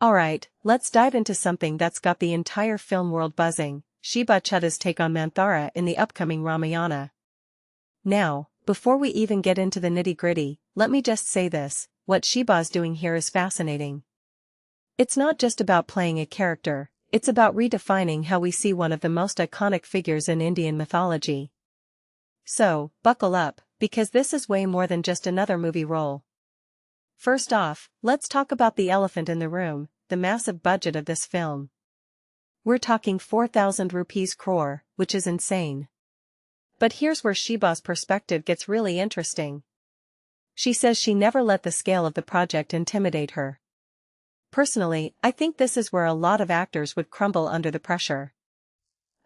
Alright, let's dive into something that's got the entire film world buzzing, Sheeba Chadha's take on Manthara in the upcoming Ramayana. Now, before we even get into the nitty-gritty, let me just say this, what Sheeba's doing here is fascinating. It's not just about playing a character, it's about redefining how we see one of the most iconic figures in Indian mythology. So, buckle up, because this is way more than just another movie role. First off, let's talk about the elephant in the room, the massive budget of this film. We're talking 4,000 rupees crore, which is insane. But here's where Sheeba's perspective gets really interesting. She says she never let the scale of the project intimidate her. Personally, I think this is where a lot of actors would crumble under the pressure.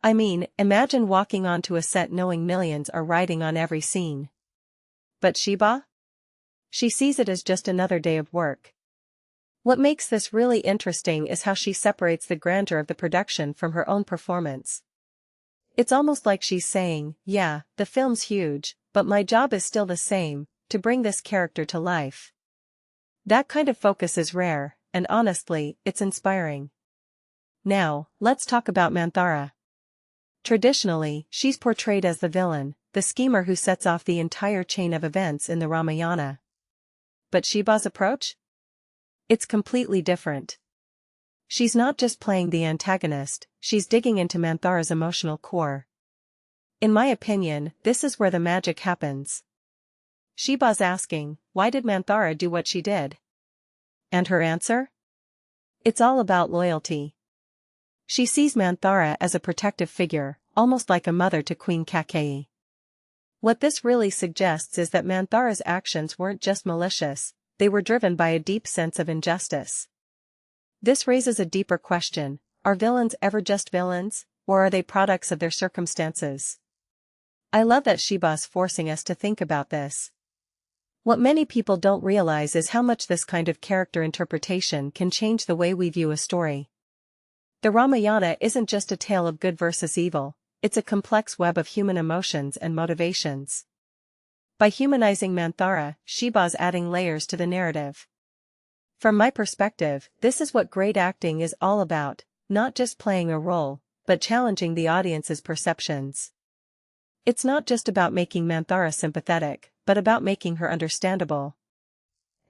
I mean, imagine walking onto a set knowing millions are riding on every scene. But Sheeba? She sees it as just another day of work. What makes this really interesting is how she separates the grandeur of the production from her own performance. It's almost like she's saying, yeah, the film's huge, but my job is still the same, to bring this character to life. That kind of focus is rare, and honestly, it's inspiring. Now, let's talk about Manthara. Traditionally, she's portrayed as the villain, the schemer who sets off the entire chain of events in the Ramayana. But Sheeba's approach? It's completely different. She's not just playing the antagonist, she's digging into Manthara's emotional core. In my opinion, this is where the magic happens. Sheeba's asking, why did Manthara do what she did? And her answer? It's all about loyalty. She sees Manthara as a protective figure, almost like a mother to Queen Kaikeyi. What this really suggests is that Manthara's actions weren't just malicious, they were driven by a deep sense of injustice. This raises a deeper question, are villains ever just villains, or are they products of their circumstances? I love that Sheeba's forcing us to think about this. What many people don't realize is how much this kind of character interpretation can change the way we view a story. The Ramayana isn't just a tale of good versus evil, it's a complex web of human emotions and motivations. By humanizing Manthara, Sheeba's adding layers to the narrative. From my perspective, this is what great acting is all about, not just playing a role, but challenging the audience's perceptions. It's not just about making Manthara sympathetic, but about making her understandable.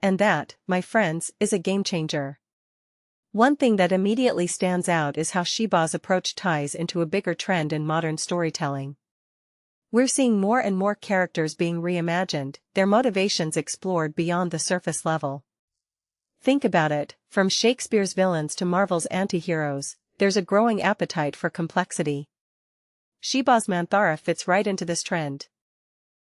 And that, my friends, is a game-changer. One thing that immediately stands out is how Sheeba's approach ties into a bigger trend in modern storytelling. We're seeing more and more characters being reimagined, their motivations explored beyond the surface level. Think about it, from Shakespeare's villains to Marvel's anti-heroes, there's a growing appetite for complexity. Sheeba's Manthara fits right into this trend.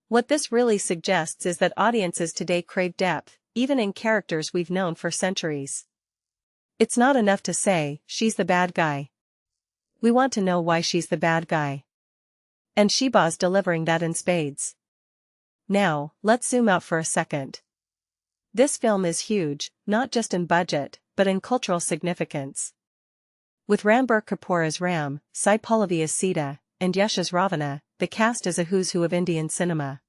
What this really suggests is that audiences today crave depth, even in characters we've known for centuries. It's not enough to say, she's the bad guy. We want to know why she's the bad guy. And Sheeba's delivering that in spades. Now, let's zoom out for a second. This film is huge, not just in budget, but in cultural significance. With Ranbir Kapoor as Ram, Sai Pallavi as Sita, and Yash as Ravana, the cast is a who's who of Indian cinema.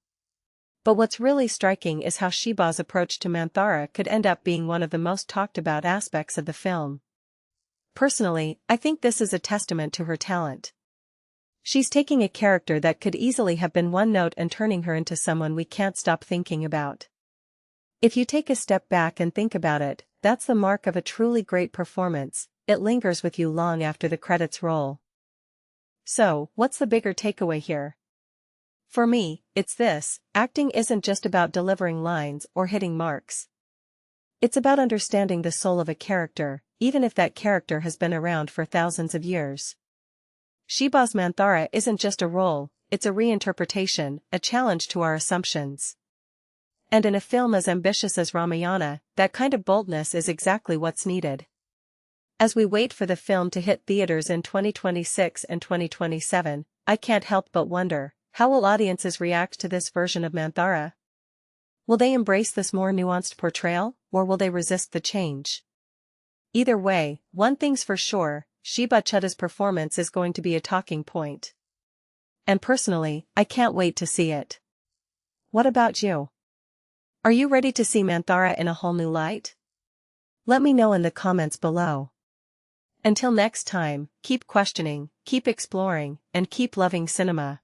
But what's really striking is how Sheeba's approach to Manthara could end up being one of the most talked about aspects of the film. Personally, I think this is a testament to her talent. She's taking a character that could easily have been one note and turning her into someone we can't stop thinking about. If you take a step back and think about it, that's the mark of a truly great performance, it lingers with you long after the credits roll. So, what's the bigger takeaway here? For me, it's this, acting isn't just about delivering lines or hitting marks. It's about understanding the soul of a character, even if that character has been around for thousands of years. Sheeba's Manthara isn't just a role, it's a reinterpretation, a challenge to our assumptions. And in a film as ambitious as Ramayana, that kind of boldness is exactly what's needed. As we wait for the film to hit theaters in 2026 and 2027, I can't help but wonder, how will audiences react to this version of Manthara? Will they embrace this more nuanced portrayal, or will they resist the change? Either way, one thing's for sure, Sheeba Chadha's performance is going to be a talking point. And personally, I can't wait to see it. What about you? Are you ready to see Manthara in a whole new light? Let me know in the comments below. Until next time, keep questioning, keep exploring, and keep loving cinema.